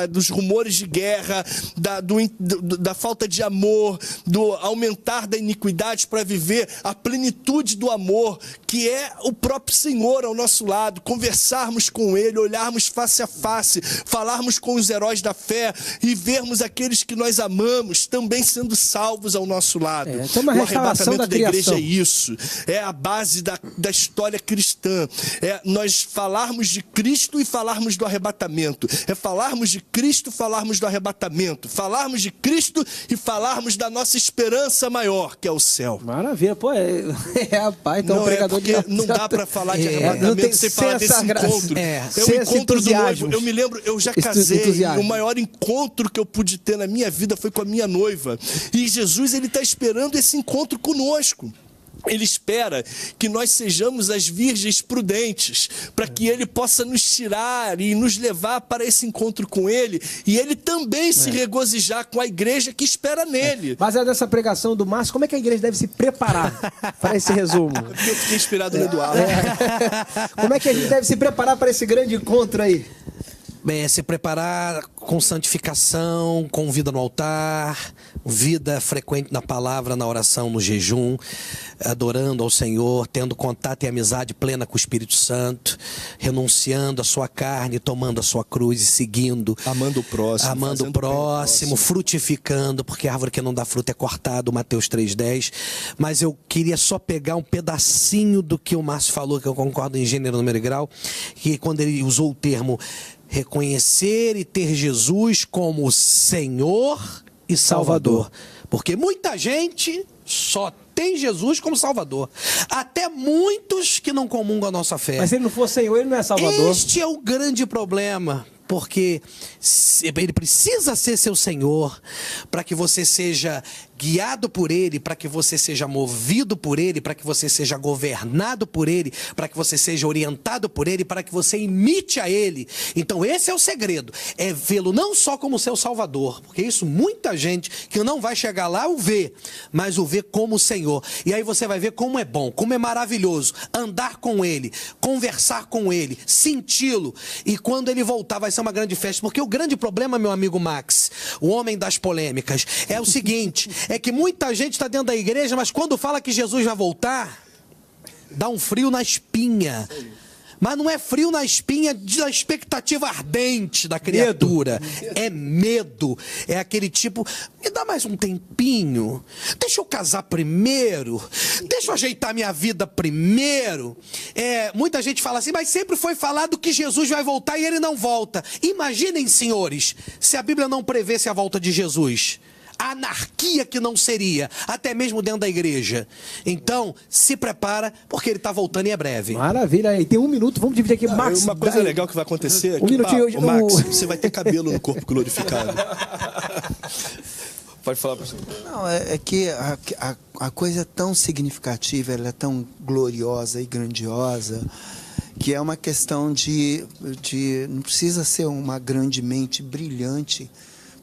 D: dos rumores de guerra, da falta de amor, do aumentar da iniquidade, para viver a plenitude do amor, que é o próprio Senhor ao nosso lado, conversarmos com ele, olharmos face a face, falarmos com os heróis da fé e vermos aqueles que nós amamos também sendo salvos ao nosso lado.
A: Então
D: o arrebatamento da igreja é isso, é a base da história cristã, é nós falarmos de Cristo e falarmos do arrebatamento, é falarmos de Cristo, falarmos do arrebatamento, falarmos de Cristo e falarmos da nossa esperança maior, que é o céu.
A: Maravilha, pô, rapaz, então
D: não,
A: o pregador
D: não dá para falar de arrebatamento sem falar desse encontro. É o encontro do noivo. Eu me lembro, eu já casei, e o maior encontro que eu pude ter na minha vida foi com a minha noiva. E Jesus, ele está esperando esse encontro conosco. Ele espera que nós sejamos as virgens prudentes, para que ele possa nos tirar e nos levar para esse encontro com ele, e ele também se regozijar com a igreja que espera nele.
A: Baseado nessa pregação do Márcio, como é que a igreja deve se preparar para esse resumo?
D: Eu fiquei inspirado no Eduardo.
A: Como é que a gente deve se preparar para esse grande encontro aí?
C: Se preparar com santificação, com vida no altar, vida frequente na palavra, na oração, no jejum, adorando ao Senhor, tendo contato e amizade plena com o Espírito Santo, renunciando à sua carne, tomando a sua cruz e seguindo.
D: Amando o próximo,
C: frutificando, porque a árvore que não dá fruto é cortada, Mateus 3,10. Mas eu queria só pegar um pedacinho do que o Márcio falou, que eu concordo em gênero, número e grau, que quando ele usou o termo reconhecer e ter Jesus como Senhor e Salvador. Porque muita gente só tem Jesus como Salvador. Até muitos que não comungam a nossa fé.
A: Mas se ele não for Senhor, ele não é Salvador.
C: Este é o grande problema. Porque ele precisa ser seu Senhor para que você seja guiado por Ele, para que você seja movido por Ele, para que você seja governado por Ele, para que você seja orientado por Ele, para que você imite a Ele. Então esse é o segredo, é vê-lo não só como seu Salvador, porque isso muita gente que não vai chegar lá o vê, mas o vê como Senhor. E aí você vai ver como é bom, como é maravilhoso andar com Ele, conversar com Ele, senti-lo. E quando Ele voltar vai ser uma grande festa, porque o grande problema, meu amigo Max, o homem das polêmicas, é o seguinte, é que muita gente está dentro da igreja, mas quando fala que Jesus vai voltar, dá um frio na espinha. Mas não é frio na espinha da expectativa ardente da criatura. É medo. É aquele tipo, me dá mais um tempinho. Deixa eu casar primeiro. Deixa eu ajeitar minha vida primeiro. Muita gente fala assim, mas sempre foi falado que Jesus vai voltar e ele não volta. Imaginem, senhores, se a Bíblia não prevesse a volta de Jesus. A anarquia que não seria, até mesmo dentro da igreja. Então, se prepara, porque ele está voltando e é breve.
A: Maravilha, e tem 1 minuto, vamos dividir aqui. Max,
D: uma coisa legal que vai acontecer é que,
A: minutinho,
D: Max, você vai ter cabelo no corpo glorificado. Pode falar, professor.
B: Não, é que a coisa é tão significativa, ela é tão gloriosa e grandiosa, que é uma questão de não precisa ser uma grande mente brilhante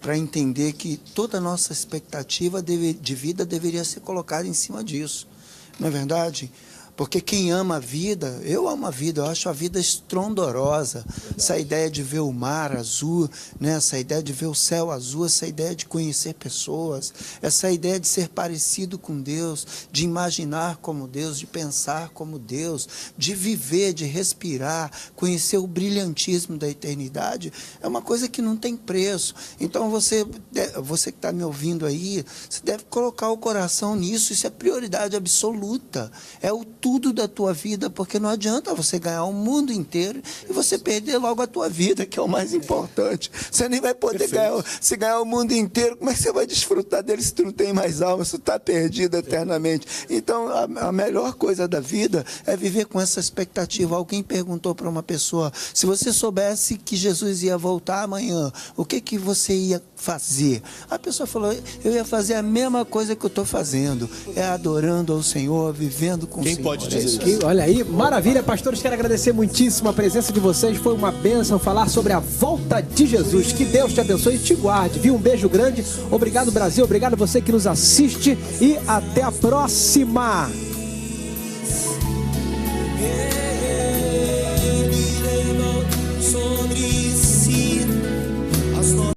B: para entender que toda a nossa expectativa de vida deveria ser colocada em cima disso. Não é verdade? Porque quem ama a vida, eu amo a vida, eu acho a vida estrondorosa. Essa ideia de ver o mar azul, né? Essa ideia de ver o céu azul, essa ideia de conhecer pessoas, essa ideia de ser parecido com Deus, de imaginar como Deus, de pensar como Deus, de viver, de respirar, conhecer o brilhantismo da eternidade, é uma coisa que não tem preço. Então você que está me ouvindo aí, você deve colocar o coração nisso, isso é prioridade absoluta, é o tudo da tua vida, porque não adianta você ganhar o mundo inteiro e você perder logo a tua vida, que é o mais importante. Você nem vai poder ganhar o mundo inteiro, como é que você vai desfrutar dele se tu não tem mais alma, se tu está perdido eternamente? Então, a melhor coisa da vida é viver com essa expectativa. Alguém perguntou para uma pessoa, se você soubesse que Jesus ia voltar amanhã, o que você ia fazer? A pessoa falou, eu ia fazer a mesma coisa que eu estou fazendo, é adorando ao Senhor, vivendo com o Senhor.
D: Pode dizer isso.
A: Olha aí, maravilha, pastores, quero agradecer muitíssimo a presença de vocês, foi uma bênção falar sobre a volta de Jesus. Que Deus te abençoe e te guarde, viu? Um beijo grande, obrigado Brasil, obrigado você que nos assiste e até a próxima!